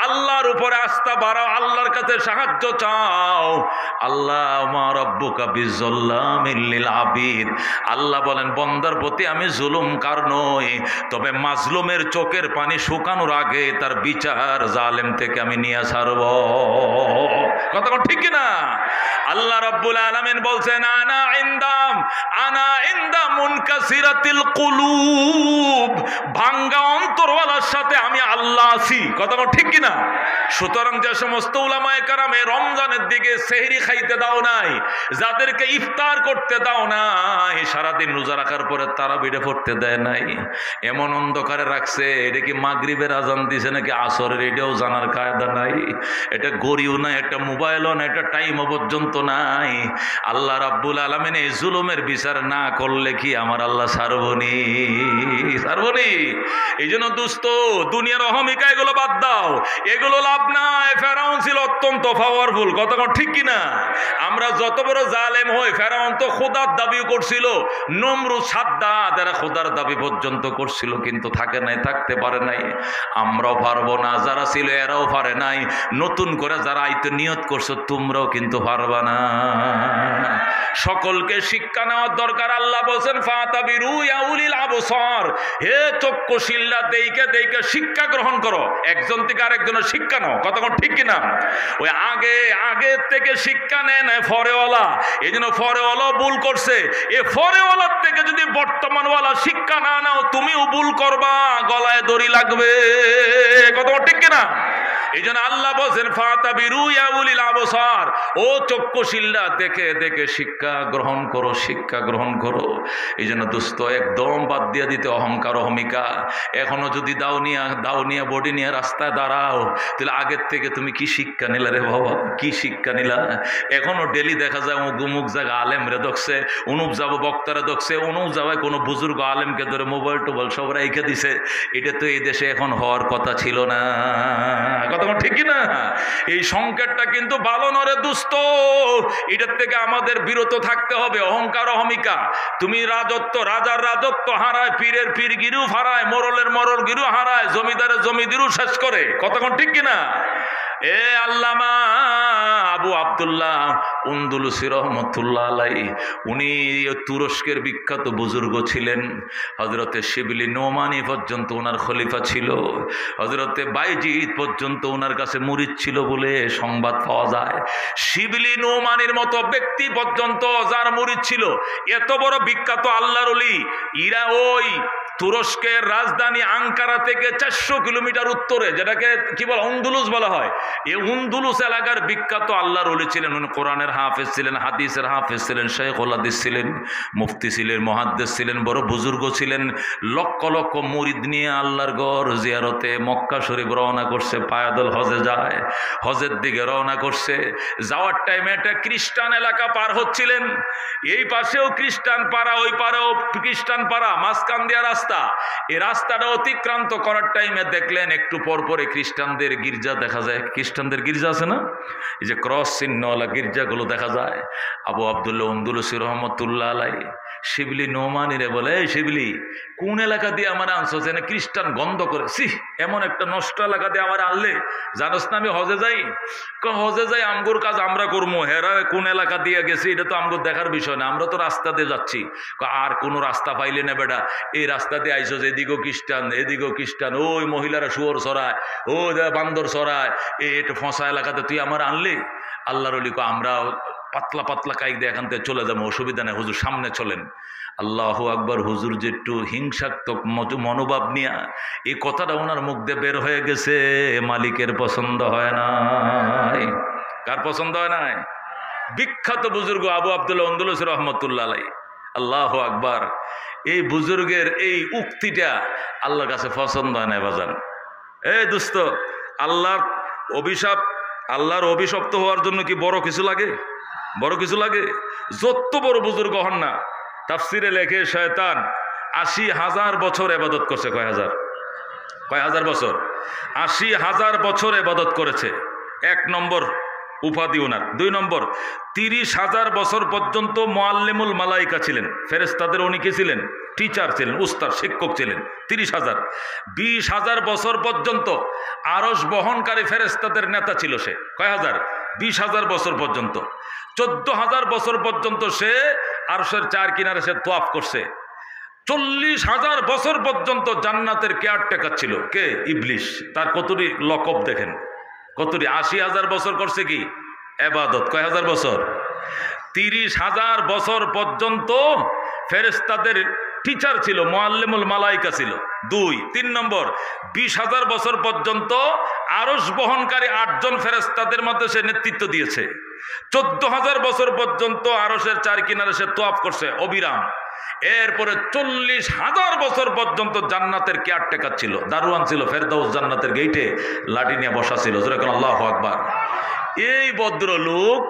আল্লাহর উপরে আস্থা বাড়াও, আল্লাহর কাছে সাহায্য চাও। আল্লাহ মা রাব্বুকা বিযাল্লামিল লিল আবিদ। আল্লাহ বলেন, বন্দার প্রতি আমি জুলুমকার নই, তবে মাজলুমের চোখের পানি শুকানোর আগে তার বিচার জালেম থেকে আমি নিয়ে ছাড়ব। কতক্ষণ ঠিক কিনা? আল্লাহ রাব্বুল আলামিন বলছেন, আনা ইনদা মুনকাসিরাতিল কুলুব। ভাঙ্গা অন্তরওয়ালার সাথে আমি আল্লাহ আছি। কথা ঠিক কিনা? সুতরাং যে সমস্ত উলামায়ে কেরামে রমজানের দিকে সেহরি খাইতে দাও নাই, যাদেরকে ইফতার করতে দাও নাই, সারাদিন রোজা রাখার পরে তারাবিরে পড়তে দেয় নাই, এমন অন্ধকারে রাখছে, এটা কি মাগরিবের আজান দিছে নাকি আসরের, এটাও জানার কায়দা নাই। এটা গড়িও নাই, এটা মোবাইলও না, এটা টাইমও পর্যন্ত নাই। আল্লাহ রাব্বুল আলামিন এই জুলুমের বিচার না করলে কি আমার আল্লাহ ছাড়বনি? ছাড়বনি? এই জন্য দুস্থ, দুনিয়ার অহমিকা এগুলো বাদ দাও, এগুলো লাভ নাই। ফেরাউন ছিল অত্যন্ত পাওয়ারফুল। কতক্ষণ ঠিক কিনা? আমরা যত বড় জালেম হই, ফেরাউন তো খোদার দাবিও করছিল, নমরুদ সাদ্দাত এরা খোদার দাবি পর্যন্ত করছিল, কিন্তু থাকে নাই, থাকতে পারে নাই। আমরাও পারবো না, যারা ছিল এরাও পারে নাই, নতুন করে যারা আইতে নিয়ত করছো তোমরাও কিন্তু পারবা না। সকলকে শিক্ষা নেওয়ার দরকার। আল্লাহ বলেন, ফাতাবিরু ইয়া উলিল আবসার, হে চক্ষুশীলরা দেইকে দেইকে শিক্ষা গ্রহণ করো, একজন থেকে আরেকজনের শিক্ষা নাও। কতক্ষণ ঠিক কিনা? ওই আগে থেকে শিক্ষা নেন ফরেওয়ালা, এই জন্য ফরেওয়ালা ভুল করছে। এ ফরেওয়ালার থেকে যদি বর্তমানওয়ালা শিক্ষা না নাও, তুমিও ভুল করবা, গলায় দড়ি লাগবে। কতক্ষণ ঠিক কিনা? এই জন্য আল্লাহ বলছেন, ফাতাবিরু ইয়া উলিল আবসার, ও চক্ষুশীলরা দেখে দেখে শিক্ষা গ্রহণ করো, শিক্ষা গ্রহণ করো। এই জন্য দুস্থ একদম বাদ দিয়ে দিতে অহংকার অহমিকা। এখনো যদি দাউনিয়া বডি নিয়ে রাস্তায় দাঁড়াও, তাহলে আগের থেকে তুমি কি শিক্ষা নিলা রে বাবা? কি শিক্ষা নিলা? এখনো ডেলি দেখা যায় অমুক জায়গা আলেম রে দেখছে, অনুপ যাবো বক্তারা দেখছে, অনুপ যাওয়ায় কোনো বুজুর্গ আলেমকে ধরে মোবাইল টোবাইল সব রেখে দিছে। এটা তো এই দেশে এখন হওয়ার কথা ছিল না। কথা ঠিক না? এই সংকেতটা কিন্তু ভালো নরে দুস্থ, এটার থেকে আমাদের বিরত থাকতে হবে। অহংকার অহমিকা, তুমি রাজার রাজত্ব হারায়, পীরের পীরগিরিও হারায়, মোরলের মোরলগিরিও হারায়, জমিদারের জমিদিরও শেষ করে। কতক্ষণ ঠিক কিনা? এ আল্লামা আবু আব্দুল্লাহ উনদুলুসি রহমতুল্লাহ আলাইহি, উনি তুরস্কের বিখ্যাত বুজুর্গ ছিলেন। হযরতে শিবলি নোমানি পর্যন্ত ওনার খলিফা ছিল, হযরতে বাইজিদ পর্যন্ত ওনার কাছে মুরিদ ছিল বলে সংবাদ পাওয়া যায়। শিবলি নোমানির মতো ব্যক্তি পর্যন্ত যার মুরিদ ছিল, এত বড় বিখ্যাত আল্লাহর ওলি, ইরা ওই তুরস্কের রাজধানী আঙ্কারা থেকে 400 কিলোমিটার উত্তরে, যেটাকে কি বলে উনদুলুস বলা হয়, এই উনদুলুস এলাকার বিখ্যাত আল্লাহর ওলি ছিলেন। উনি কোরআনের হাফেজ ছিলেন, হাদিসের হাফেজ ছিলেন, শাইখুল হাদিস ছিলেন, মুফতি ছিলেন, মুহাদ্দিস ছিলেন, বড় বুজুর্গ ছিলেন। লক্ষ লক্ষ মুরিদ নিয়ে আল্লাহর ঘর জিয়ারতে মক্কা শরীফ রওনা করছে, পায়দল হজে যায়, হজের দিকে রওনা করছে। যাওয়ার টাইমে একটা খ্রিস্টান এলাকা পার হচ্ছিলেন, এই পাশেও খ্রিস্টান পাড়া, ওই পাড়েও খ্রিস্টান পাড়া, মাঝখান দিয়া রাস্তা। এই রাস্তাটা অতিক্রান্ত করার টাইমে দেখলেন একটু পর পরে খ্রিস্টানদের গির্জা দেখা যায়। খ্রিস্টানদের গির্জা আছে না, এই যে ক্রস চিহ্নওয়ালা গির্জাগুলো দেখা যায়। আবু আব্দুল্লাহ উনদুলুসি রহমতুল্লাহ আলাইহি শিবলি নোমানিরে বলে, এই শিবলি কোন এলাকা দিয়ে আমার আনছো, যেন খ্রিস্টান গন্ধ করে, এমন একটা নষ্ট এলাকা দিয়ে আমার আনলে, জানোস না আমি হজে যাই? হজে যাই, আমগুর কাজ আমরা করবো, হেরা কোন এলাকা দিয়ে গেছি এটা তো আমগুর দেখার বিষয় না, আমরা তো রাস্তা দিয়ে যাচ্ছি। আর কোনো রাস্তা পাইলে না বেটা, এই রাস্তা দিয়ে আইসো, এদিকেও খ্রিস্টান এদিকেও খ্রিস্টান, ওই মহিলারা শুয়োর চড়ায়, ও বান্দর চড়ায়, একটু ফসা এলাকাতে তুই আমার আনলি? আল্লাহর ওলি কো, আমরা পাতলা পাতলা কাইক দিয়ে এখান থেকে চলে যাবো, অসুবিধা নেই, হুজুর সামনে চলেন। আল্লাহু আকবার। হুজুর যে একটু হিংসাত্মক মনোভাব নিয়ে এই কথাটা ওনার মুখ দিয়ে বের হয়ে গেছে, মালিকের পছন্দ হয় নাই। কার পছন্দ হয় নাই? বিখ্যাত বুজুর্গ আবু আব্দুল্লাহ উনদুলুসি রহমতুল্লাহ আলাইহি। আল্লাহু আকবার। এই বুজুর্গের এই উক্তিটা আল্লাহর কাছে পছন্দ হয় নাই বাজান। এই দোস্ত, আল্লাহর অভিশাপ, আল্লাহর অভিশপ্ত হওয়ার জন্য কি বড় কিছু লাগে? বড় কিছু লাগে? যত বড় বুজুর্গ হন না, তাফসিরে লেখে শয়তান ৮০,০০০ বছর ইবাদত করছে। কয় হাজার বছর? ৮০,০০০ বছর ইবাদত করেছে। ১ নম্বর উপাধি ওনার। ২ নম্বর, ৩০,০০০ বছর পর্যন্ত মুআল্লিমুল মালাইকা ছিলেন, ফেরেশতাদের উনি কি ছিলেন? টিচার ছিলেন, উস্তাদ, শিক্ষক ছিলেন। ৩০,০০০। ২০,০০০ বছর পর্যন্ত আরশ বহনকারী ফেরেশতাদের নেতা ছিল সে। কয় হাজার? ২০,০০০ বছর পর্যন্ত। ১৪,০০০ বছর পর্যন্ত সে আরশের চার কিনারে সে তোয়াফ করছে। ৪০,০০০ বছর পর্যন্ত জান্নাতের কেয়ারটেকার ছিল কে? ইবলিস। তার কতটি লকব দেখেন, কতটি? ৮০,০০০ বছর করছে কি? ইবাদত। কয় হাজার বছর? ৩০,০০০ বছর পর্যন্ত ফেরেশতাদের টিচার ছিল, মুআল্লিমুল মালাইকা ছিল। ২। ৩ নম্বর, ২০,০০০ বছর পর্যন্ত আরশ বহনকারী ৮ জন ফেরেশতাদের মধ্যে সে নেতৃত্ব দিয়েছে। ১৪,০০০ বছর পর্যন্ত আরশের চার কিনারে সে তোয়াফ করছে অবিরাম। এরপরে ৪০,০০০ বছর পর্যন্ত জান্নাতের কেয়ারটেকার ছিল, দারোয়ান ছিল, ফেরদাউস জান্নাতের গেইটে লাঠি নিয়ে বসা ছিল। যেরকম আল্লাহু আকবার। এই ভদ্রলোক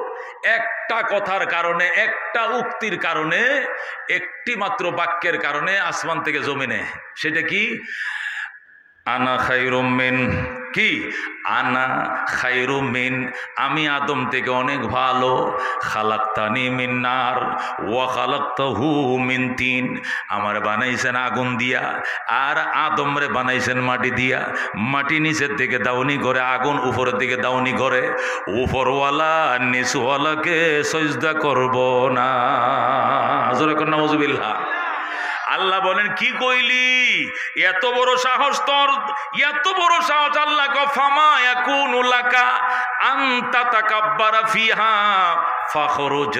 একটা কথার কারণে, একটা উক্তির কারণে, একটি মাত্র বাক্যের কারণে আসমান থেকে জমিনে, সেটা কি? আনা খায়রুম মিন, কি? আনা খায়রুম মিন, আমি আদম থেকে অনেক ভালো। খালাকতানি মিন নার ওয়া খালাকতাহু মিন তিন, আমার বানাইছেন আগুন দিয়া, আর আদম রে বানাইছেন মাটি দিয়া। মাটি নিচের দিকে দাউনি করে, আগুন উপরের দিকে দাউনি করে। উপরওয়ালা নিচওয়ালাকে সজদা করব না। জোরে কর নাউজুবিল্লাহ। আল্লাহ বলেন, কি কইলি? এত বড় সাহস তোর, এত বড় সাহস! আল্লাহ ক ফামা ইয়াকুনু লাকা আন তাতাকাব্বারা ফিহা ফাখরুজ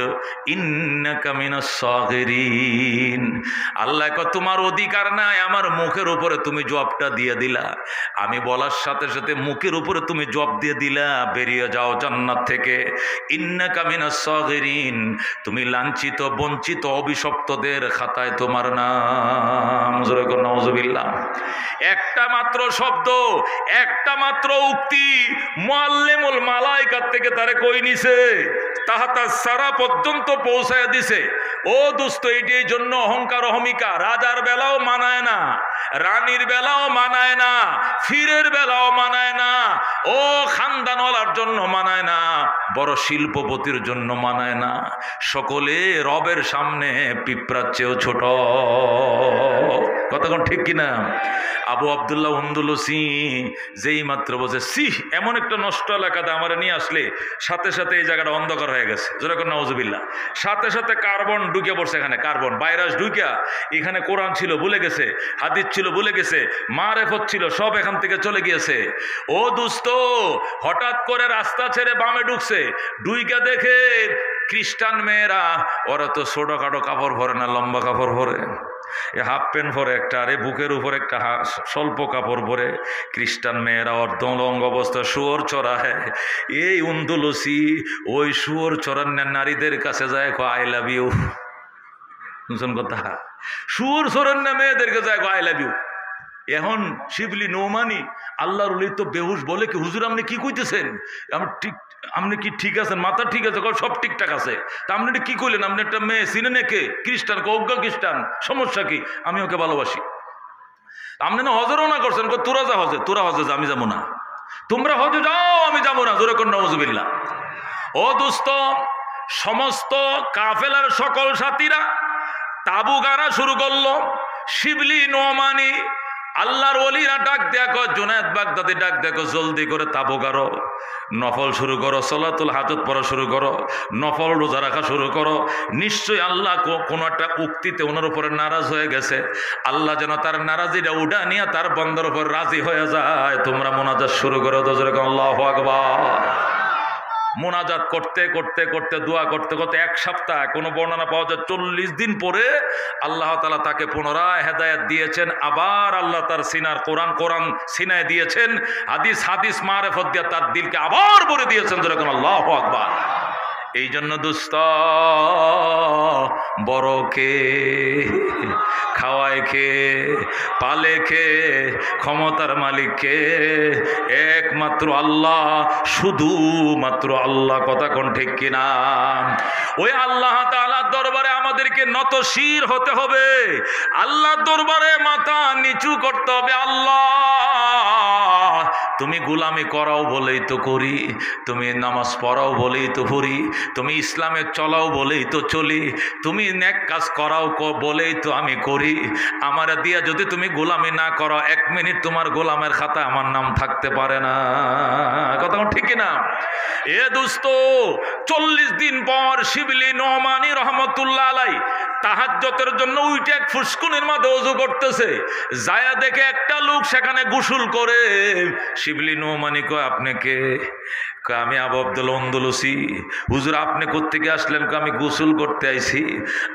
ইন্নাকা মিনাস সাগিরিন। আল্লাহ ক তোমার অধিকার নাই, আমার মুখের উপরে তুমি জবাবটা দিয়ে দিলা। আমি বলার সাথে সাথে মুখের উপরে তুমি জবাব দিয়ে দিলা, বেরিয়ে যাও জান্নাত থেকে। ইন্নাকা মিনাস সাগিরিন, তুমি লাঞ্ছিত, বঞ্চিত, অভিশপ্তদের খাতায় তোমার নাম। জোরে কর নাউজুবিল্লাহ। একটা মাত্র শব্দ, একটা মাত্র উক্তি মুআল্লিমুল মালাইকার থেকে তারে কই নিছে। তাহাত সারা পর্যন্ত পৌঁছায় দিছে। ও দোস্ত, এটির জন্য অহংকার অহমিকা রাজার বেলাও মানায় না, রানীর বেলাও মানায় না, ফিরের বেলাও মানায় না, ও খানদানওয়ালার জন্য মানায় না, বড় শিল্পপতির জন্য মানায় না। সকলে রবের সামনে পিঁপড়ার চেয়েও ছোট। কতক্ষণ ঠিক কিনা? আবু আব্দুল্লাহ আন্দলুসি যেই মাত্র বলছে, সিহ, এমন একটা নষ্ট এলাকাতে আমার নিয়ে আসলে সাথে সাথে এই জায়গাটা অন্ধকার হয়ে গেছে, যেরকম নাউজুবিল্লাহ। সাথে সাথে কার্বন ঢুকে পড়ছে, এখানে কার্বন ভাইরাস ঢুকিয়া এখানে কোরআন ছিল ভুলে গেছে, হাদিস ছিল ভুলে গেছে, মারেফত ছিল সব এখান থেকে চলে গিয়েছে। ও দোস্ত, হঠাৎ করে রাস্তা ছেড়ে বামে ঢুকছে, ঢুইকা দেখে খ্রিস্টান মেয়েরা, ওরা তো ছোটখাটো কাপড় পরে না, লম্বা কাপড় পরে, এ হাফ প্যান্ট পরে একটা, আরে বুকের উপর একটা স্বল্প কাপড় পরে খ্রিস্টান মেয়েরা অর্ধলঙ্গ অবস্থা শুয়োর চড়ায়। এই আন্দলুসি ওই শুয়োর চড়ান নারীদের কাছে যায়, আই লাভ ইউ। শুনছেন কথা? শুয়োর চড়ান না মেয়েদেরকে যায়, আই লাভ ইউ। এখন শিবলি নৌমানি আল্লাহর ওলি তো বেহুশ বলে কি, হুজুর আপনি কি কইতেছেন? আপনি কি ঠিক আছেন? মাথা ঠিক আছে? সব ঠিকঠাক আছে। তা আপনি কি কইলেন? আপনি একটা মেয়ে চিনেন একে খ্রিস্টান, অজ্ঞা খ্রিস্টান, সমস্যা কি? আমি ওকে ভালোবাসি। আপনি না হজরও না করছেন, তোরা যা হজে, তোরা হজে যা, আমি যাবো না। তোমরা হজে যাও, আমি যাবো না। জোরে কর নাউজুবিল্লাহ। ও দোস্ত, সমস্ত কাফেলার সকল সাথীরা তাবু গাড়া শুরু করলো। শিবলি নোমানি আল্লাহর ওলিরা ডাক দেখো, জুনায়েদ বাগদাদি ডাক দেখো, জলদি করে তাবু গাড়ো, নফল শুরু করো, সলাতুল হাজত পড়া শুরু করো, নফল রোজা রাখা শুরু করো। নিশ্চয়ই আল্লাহ কোনো একটা উক্তিতে ওনার উপরে নারাজ হয়ে গেছে। আল্লাহ যেন তার নারাজিটা উঠা নিয়ে তার বন্দার উপর রাজি হয়ে যায়। তোমরা মোনাজাত শুরু করো, তো যেরকম আল্লাহু আকবার। মোনাজাত করতে করতে করতে, দোয়া করতে করতে এক সপ্তাহ, কোনো বর্ণনা পাওয়া যায় 40 দিন পরে আল্লাহ তাআলা তাকে পুনরায় হেদায়েত দিয়েছেন। আবার আল্লাহ তার সিনার কোরআন সিনায় দিয়েছেন, হাদিস মারেফত দিয়ে তার দিলকে আবার ভরে দিয়েছেন। যেরকম আল্লাহু আকবার। এই জন্য দোস্ত, বড় কে, খাওয়ায় কে, পালে কে, ক্ষমতার মালিক কে? একমাত্র আল্লাহ, শুধুমাত্র আল্লাহ। কথা কোন ঠিক কিনা? ওই আল্লাহ তাআলার দরবারে আমাদেরকে নতশির হতে হবে, আল্লাহর দরবারে মাথা নিচু করতে হবে। আল্লাহ, তুমি গোলামি করাও বলেই তো করি, তুমি নামাজ পড়াও বলেই তো পড়ি, তুমি ইসলামে চলাও বলেই তো চলি, তুমি নেক কাজ করাও বলেই তো আমি করি। আমার দিয়া যদি তুমি গোলামি না করো, 1 মিনিট তোমার গোলামের খাতা আমার নাম থাকতে পারে না। কথা ঠিক না? এ দোস্ত, 40 দিন পর শিবলি নোমানি রহমতুল্লাহ আলাই তাহাজ্জুদের জন্য উইটে এক ফুসকুনির মধ্যে ওযু করতেছে। যায়া দেখে একটা লোক সেখানে গোসল করে। শিবলি নোমানি কয়, আপনি কে? আমি আবু আব্দুল্লাহ আন্দলুসি। হুজুর, আপনি কোত্থেকে আসলেন? আমি গোসল করতে আইছি।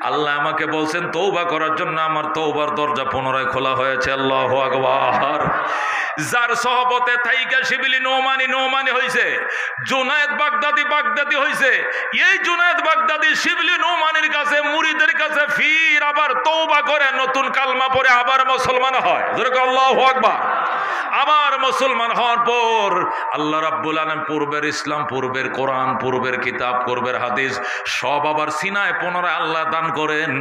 আল্লাহ আমাকে বলছেন তওবা করার জন্য। আমার তওবার দরজা পুনরায় খোলা হয়েছে। আল্লাহু আকবার। যার সহবতে থাইকা শিবলি নোমানি হইছে, জুনায়েদ বাগদাদি হইছে। এই জুনায়েদ বাগদাদি শিবলি নোমানির কাছে, মুরিদের কাছে ফির আবার তওবা করে, নতুন কালমা পড়ে আবার মুসলমান হয়। যেরকম আল্লাহু আকবার। আবার মুসলমান হওয়ার পর আল্লাহ রাব্বুল আলামিন পূর্বের ইসলাম, পূর্বের কোরআন, পূর্বের কিতাব, পূর্বের হাদিস সব আবার সিনায় পুনরায় আল্লাহ দান করেন।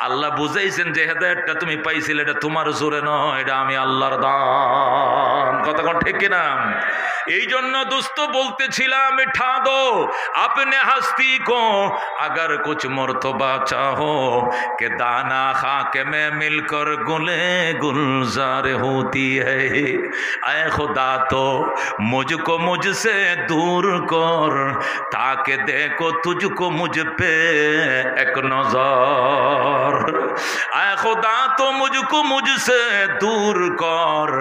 আল্লাহ বুঝাইছেন যে হেদায়েতটা তুমি পাইছিলে, এটা তোমার জোরে নয়, এটা আমি আল্লাহর দান। কথা কোন ঠিক কিনা? এই জন্য দোস্ত বলতেছিলাম, ঠা দো আপনে হস্তি কো अगर कुछ मर्तबा चाहो कि दाना खाके में मिलकर गुले गुलजार होती है। ऐ खुदा तो मुझको मुझसे दूर कर, ताकि देखो तुझको मुझ पे एक नजर। ऐ खुदा तो मुझको मुझसे दूर कर,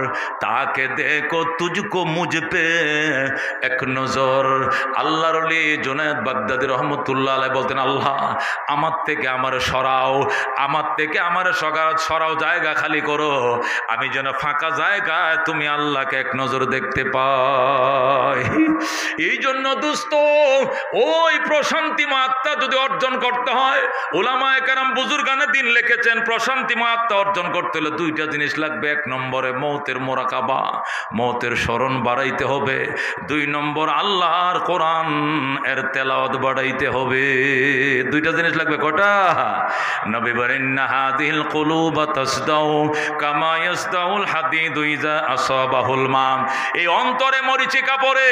ताकि देखो तुझको मुझ पे एक नजर। আল্লাহর ওলি জুনায়েদ বাগদাদি রহমতুল্লাহ আলাইহি বলতেন, আল্লাহ আমার থেকে আমার সরাও, আমার থেকে আমার সরাও, জায়গা খালি করো, আমি যেন ফাঁকা জায়গায় তুমি আল্লাহকে এক নজর দেখতে পাই। এই জন্য দোস্ত, ওই প্রশান্তিময় আত্মা যদি অর্জন করতে হয়, উলামায়ে কেরাম বুজুর্গানে দিন লিখেছেন, প্রশান্তিময় আত্মা অর্জন করতে হলে 2টা জিনিস লাগবে। 1 নম্বরে মৌতের মোরাকাবা, মওতের স্মরণ বাড়াইতে হবে। 2 নম্বর আল্লাহর কোরআন এর তেলাওয়াত বাড়াইতে হবে। 2টা জিনিস লাগবে। কটা? নবী বলেন না হাদিল কুলুব তাসদাউ কামা ইয়াসদাউল হাদিদু ইযা আসাবাহুল মা। এই অন্তরে মরিচিকা পড়ে,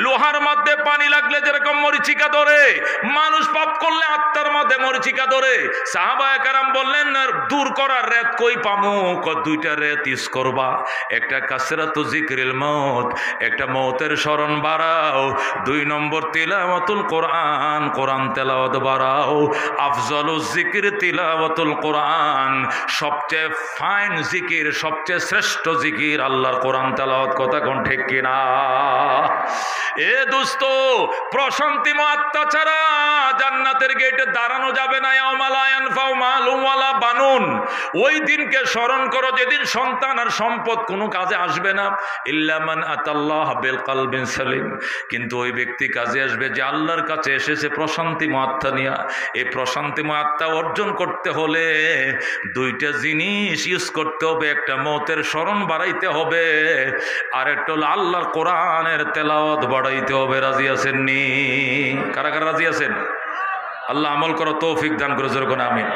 লোহার মধ্যে পানি লাগলে যেরকম মরিচিকা ধরে, মানুষ পাপ করলে আত্মার মধ্যে মরিচিকা ধরে। সাহাবায়ে কেরাম বললেন দূর করার রেত কই পামু? 2টা রেত ইউজ করবা। একটা কাসরাতু যিকরিল মউত, একটা মওতের স্মরণ বাড়াও। 2 নম্বর তিলাওয়াতুল কোরআন, কোরআন তেলাওয়াত বাড়াও। আফজালুজ যিকর তিলাওয়াতুল কোরআন, সবচেয়ে ফাইন জিকির, সবচেয়ে শ্রেষ্ঠ জিকির আল্লাহর কোরআন তেলাওয়াত। কথা কোন ঠিক কিনা? এ দোস্ত, প্রশান্তিময় আত্মা ছাড়া জান্নাতের গেটে দাঁড়ানো যাবে না। ইয়াউমা লা ইয়ানফাউ মালুন ওয়ালা বানুন। ওই দিনকে স্মরণ করো যেদিন সন্তান আর সম্পদ কোনো কাজে আসবে না। ইল্লা মান আতাল্লাহ বিল কলবিন সালিম। কিন্তু ওই ব্যক্তি কাজে আসবে যে আল্লাহর কাছে এসেছে প্রশান্তিময় আত্মা নিয়ে। এই প্রশান্তিময় আত্মা অর্জন করতে হলে 2টা জিনিস ইউজ করতে হবে। একটা মওতের স্মরণ বাড়াইতে হবে, আর একটা হলো আল্লাহর কোরআনের তেলাওয়াত বাড়াইতে হবে। রাজি আছেন নি? কারা কারা রাজি আছেন? আল্লাহ আমল করো তৌফিক দান করে। যেরকম আমিন।